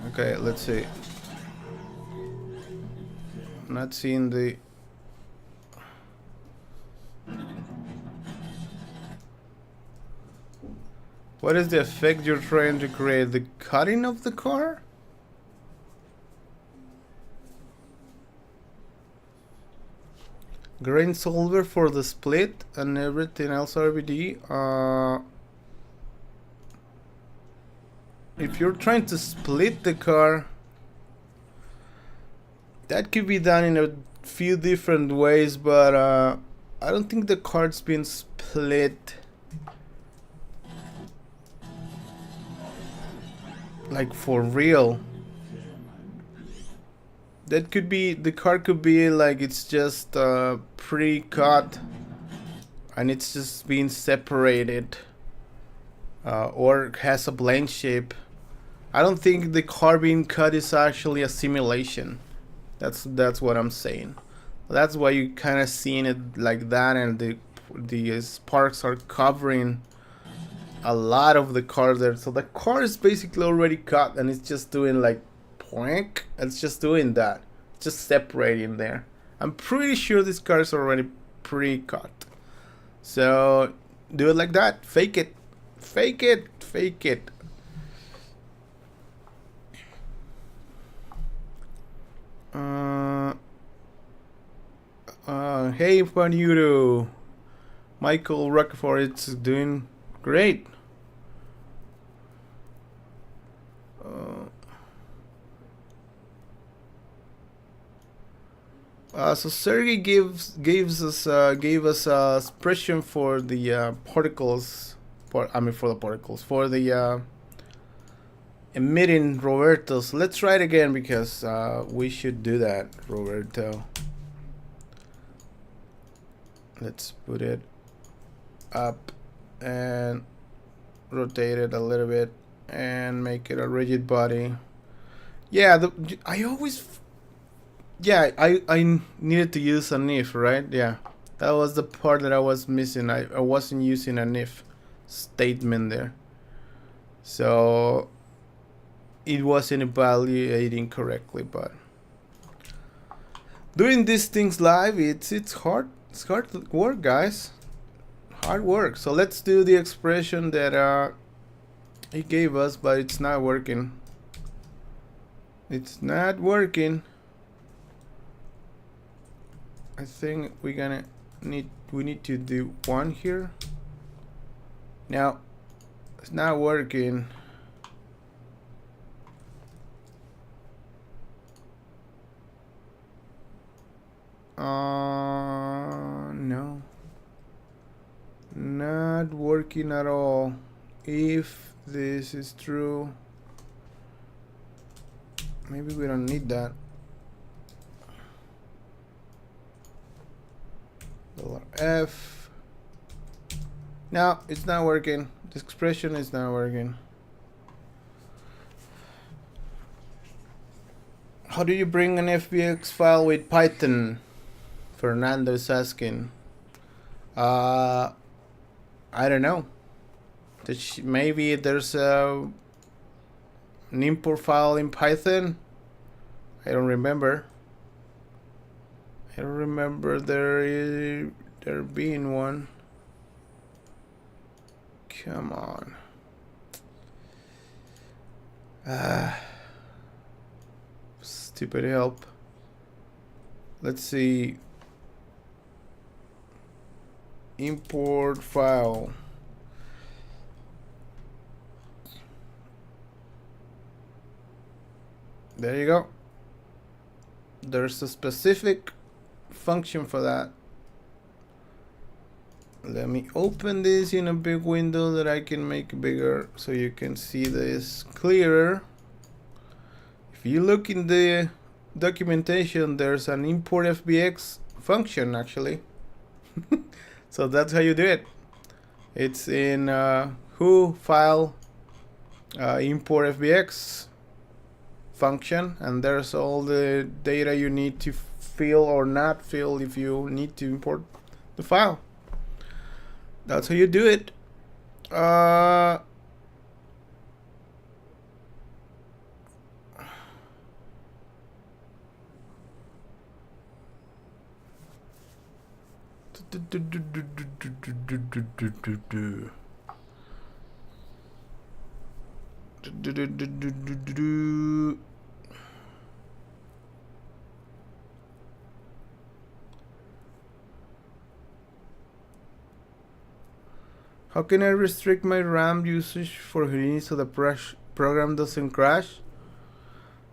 Okay, let's see. I'm not seeing the... What is the effect you're trying to create? The cutting of the car? Grain solver for the split and everything else RBD. If you're trying to split the car, that could be done in a few different ways, but I don't think the card's been split like for real. That could be, the card could be like it's just pre-cut and it's just being separated, or has a blank shape. I don't think the card being cut is actually a simulation. That's what I'm saying. That's why you kind of seeing it like that, and the sparks are covering a lot of the car there. So the car is basically already cut, and it's just doing like poink. It's just doing that, just separating there. I'm pretty sure this car is already pre-cut. So do it like that. Fake it, fake it, fake it. Hey Panuro, Michael Rockford, it's doing great. So Sergey gave us a expression for the particles, for the emitting Roberto. So let's try it again, because we should do that, Roberto. Let's put it up and rotate it a little bit and make it a rigid body. Yeah, I needed to use an if, right? Yeah, that was the part that I was missing. I wasn't using an if statement there, so it wasn't evaluating correctly. But doing these things live, it's hard. It's hard work, guys. Hard work. So let's do the expression that he gave us, but it's not working. It's not working. I think we need to do one here. Now it's not working. No, not working at all. If this is true, maybe we don't need that. $F. No, it's not working. This expression is not working. How do you bring an FBX file with Python? Fernando is asking. I don't know. Maybe there's an import file in Python. I don't remember. I don't remember there being one. Come on. Stupid help. Let's see. Import file. There you go. There's a specific function for that. Let me open this in a big window that I can make bigger so you can see this clearer. If you look in the documentation, there's an import FBX function actually. So that's how you do it. It's in who file import FBX function, and there's all the data you need to fill or not fill if you need to import the file. That's how you do it. How can I restrict my RAM usage for Houdini so the program doesn't crash?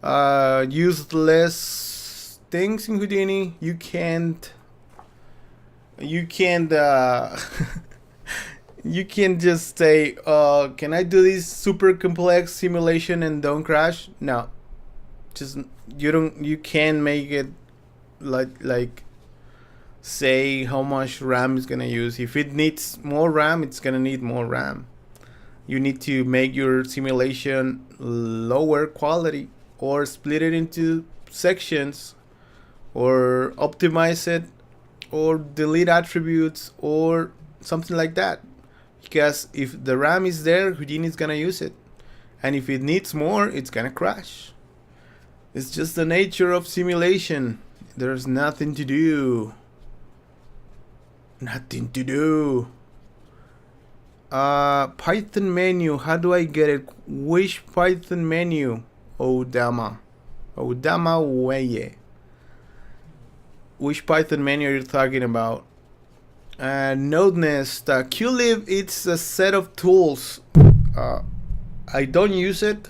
Use less things in Houdini. You can't you can't just say, can I do this super complex simulation and don't crash? No. Just you can't make it like say how much RAM is gonna use. If it needs more RAM, it's gonna need more RAM. You need to make your simulation lower quality, or split it into sections, or optimize it, or delete attributes, or something like that. Because if the RAM is there, Houdini is gonna use it, and if it needs more, it's gonna crash. It's just the nature of simulation. There's nothing to do. Nothing to do. Python menu. How do I get it? Which Python menu? Odama Weye. Which Python menu are you talking about? Node Nest. QLib, it's a set of tools. I don't use it.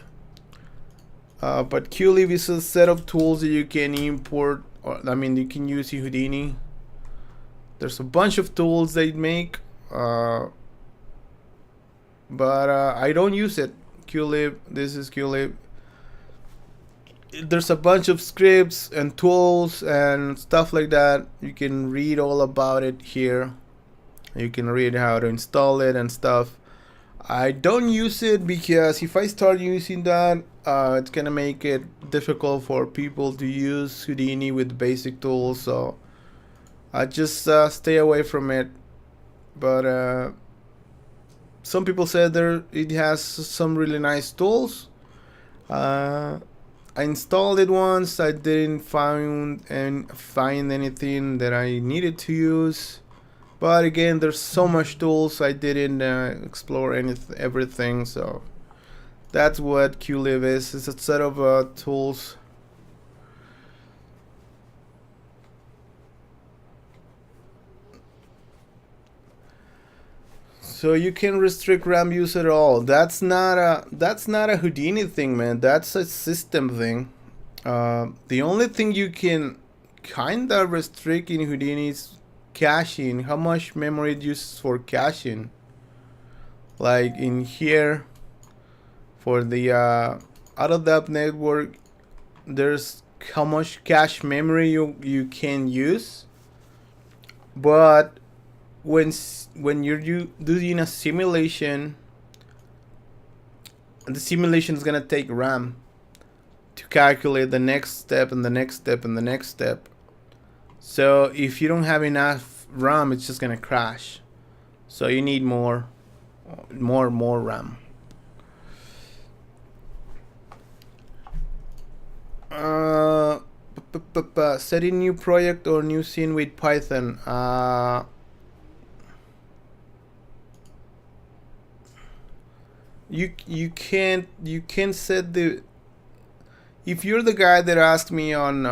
But QLib is a set of tools that you can import. You can use in Houdini. There's a bunch of tools they make, but I don't use it. QLib, this is QLib. There's a bunch of scripts and tools and stuff like that. You can read all about it here. You can read how to install it and stuff. I don't use it because if I start using that, it's gonna make it difficult for people to use Houdini with basic tools. So I just stay away from it. But some people said it has some really nice tools. I installed it once. I didn't find anything that I needed to use. But again, there's so much tools. I didn't explore everything. So that's what QLib is. It's a set of tools. So you can restrict RAM use at all. That's not a Houdini thing, man. That's a system thing. The only thing you can kinda restrict in Houdini is caching. How much memory it uses for caching. Like in here, for the AutoDAP network, there's how much cache memory you can use. But when you're doing a simulation, the simulation is gonna take RAM to calculate the next step and the next step and the next step. So if you don't have enough RAM, it's just gonna crash. So you need more RAM. Setting new project or new scene with Python. You can't set the. If you're the guy that asked me on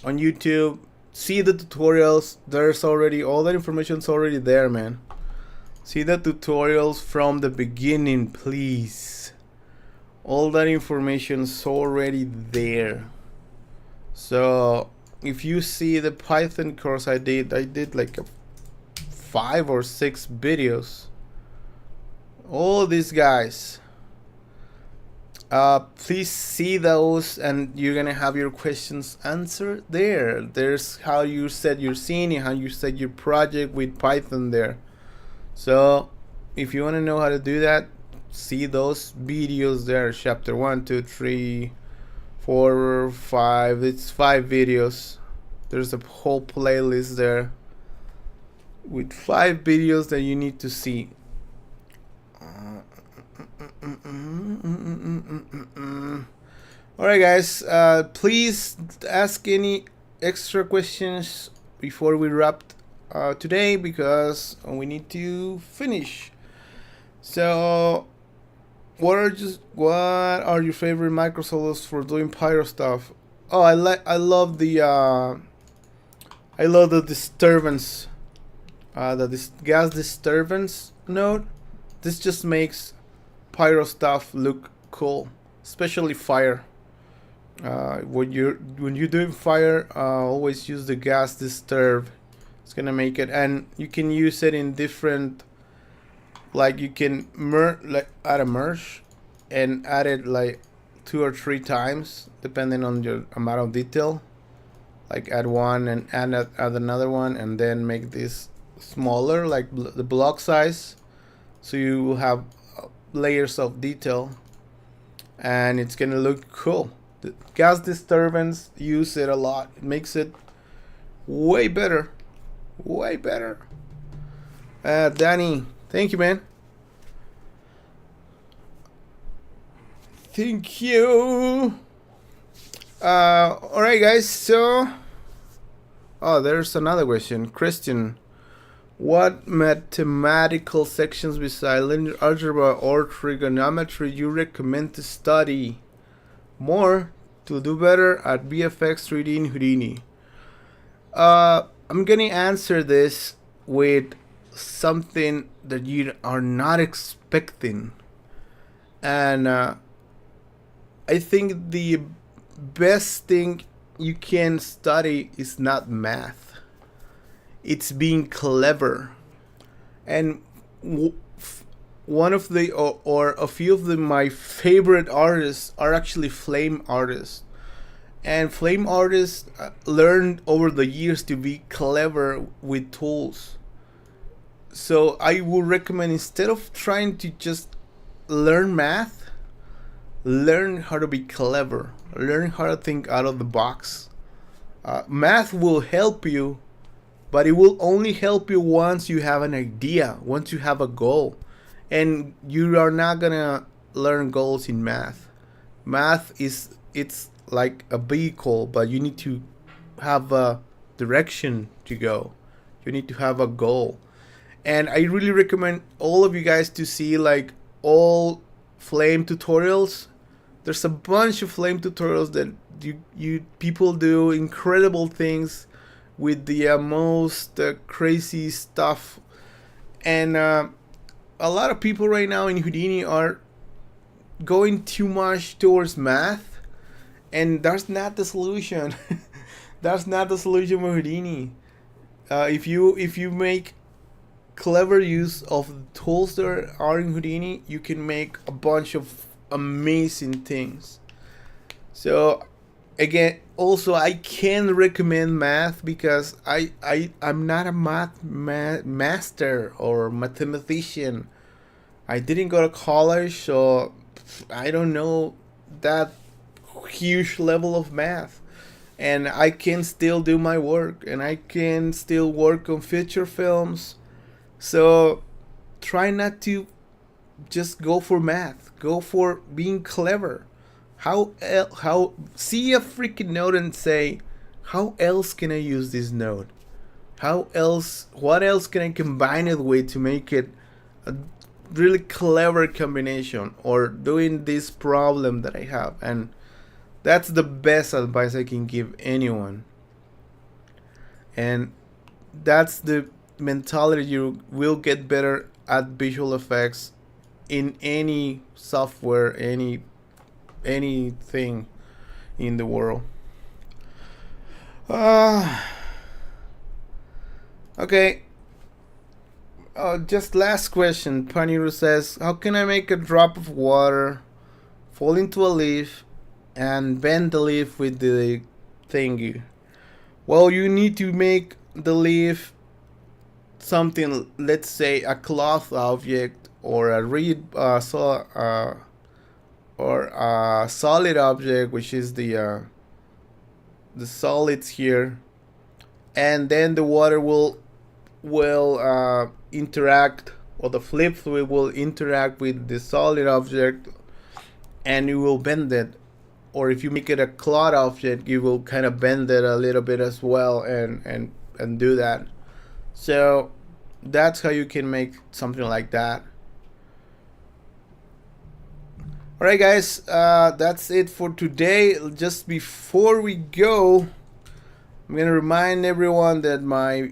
YouTube, see the tutorials. There's already all that information's already there, man. See the tutorials from the beginning, please. All that information's already there. So if you see the Python course I did like 5 or 6 videos. All these guys. Please see those, and you're gonna have your questions answered there. There's how you set your scene and how you set your project with Python there. So if you want to know how to do that, see those videos there. Chapter 1, 2, 3, 4, 5. It's 5 videos. There's a whole playlist there with 5 videos that you need to see. Alright guys, please ask any extra questions before we wrap today, because we need to finish. So what are your favorite microsolves for doing pyro stuff? Oh, I love the disturbance, the gas disturbance node. This just makes pyro stuff look cool, especially fire. When you're doing fire, always use the gas disturb. It's gonna make it, and you can use it in different. Like you can add a merge, and add it like 2 or 3 times depending on your amount of detail. Like add one and add another one, and then make this smaller, like the block size, so you will have layers of detail, and it's gonna look cool. The gas disturbance, use it a lot. It makes it way better, way better. Danny, thank you, man. Thank you. Alright, guys, so. Oh, there's another question. Christian, what mathematical sections besides linear algebra or trigonometry you recommend to study more to do better at VFX 3D in Houdini? I'm gonna answer this with something that you are not expecting. And I think the best thing you can study is not math. It's being clever. And one of the or a few of my favorite artists are actually flame artists. And flame artists learned over the years to be clever with tools. So I would recommend, instead of trying to just learn math, learn how to be clever. Learn how to think out of the box. Math will help you, but it will only help you once you have an idea, once you have a goal. And you are not gonna learn goals in math. Math it's like a vehicle, but you need to have a direction to go. You need to have a goal. And I really recommend all of you guys to see like all flame tutorials. There's a bunch of flame tutorials that you people do incredible things with the most crazy stuff. And a lot of people right now in Houdini are going too much towards math, and that's not the solution. That's not the solution for Houdini. If you make clever use of the tools that are in Houdini, you can make a bunch of amazing things. So again, also I can recommend math because I'm not a master or mathematician. I didn't go to college, so I don't know that huge level of math. And I can still do my work, and I can still work on feature films. So try not to just go for math. Go for being clever. How see a freaking node and say, how else can I use this node? What else can I combine it with to make it a really clever combination, or doing this problem that I have? And that's the best advice I can give anyone. And that's the mentality. You will get better at visual effects in any software, anything in the world. Okay. Just last question. Paniru says, how can I make a drop of water fall into a leaf and bend the leaf with the thingy? Well, you need to make the leaf something, let's say a cloth object, or a or a solid object, which is the solids here, and then the water will interact, or the flip fluid will interact with the solid object, and you will bend it. Or if you make it a cloth object, you will kind of bend it a little bit as well, and do that. So that's how you can make something like that. Alright guys, that's it for today. Just before we go, I'm gonna remind everyone that my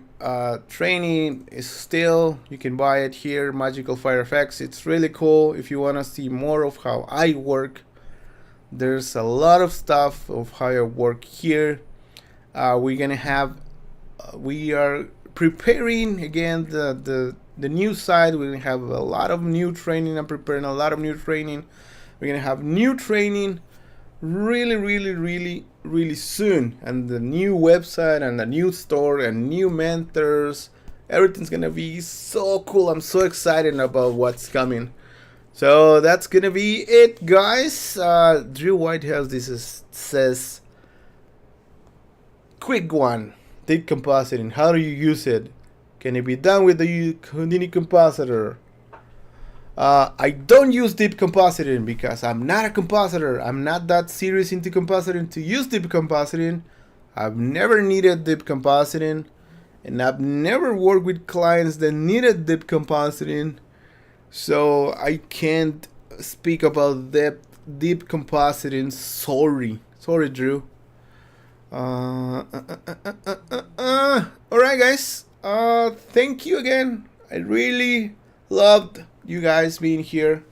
training is still, you can buy it here, Magical Fire Effects. It's really cool. If you want to see more of how I work, there's a lot of stuff of how I work here. We're gonna have, we are preparing again the new site. We're gonna have a lot of new training. I'm preparing a lot of new training. We're gonna have new training really soon, and the new website and the new store and new mentors. Everything's gonna be so cool. I'm so excited about what's coming. So that's gonna be it, guys. Drew Whitehouse, says quick one, dip compositing. How do you use it? Can it be done with the Houdini compositor? I don't use deep compositing because I'm not a compositor. I'm not that serious into compositing to use deep compositing. I've never needed deep compositing, and I've never worked with clients that needed deep compositing, so I can't speak about deep compositing. Sorry, Drew. Alright guys, thank you again. I really loved you guys being here.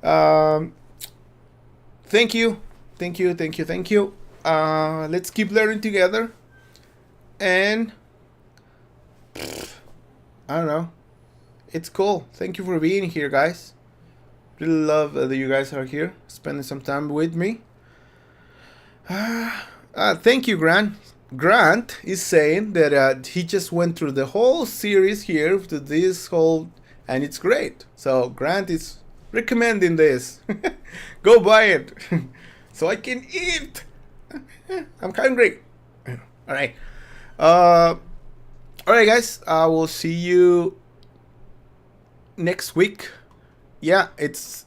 Thank you. Let's keep learning together. And I don't know, it's cool. Thank you for being here, guys. Really love that you guys are here, spending some time with me. Thank you, Grant. Grant is saying that he just went through the whole series here to this whole, and it's great. So Grant is recommending this. Go buy it so I can eat. I'm hungry. All right. All right, guys. I will see you next week. Yeah, it's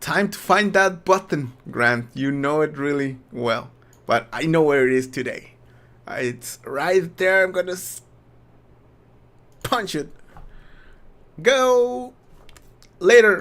time to find that button, Grant. You know it really well, but I know where it is today. It's right there. I'm gonna punch it. Go later.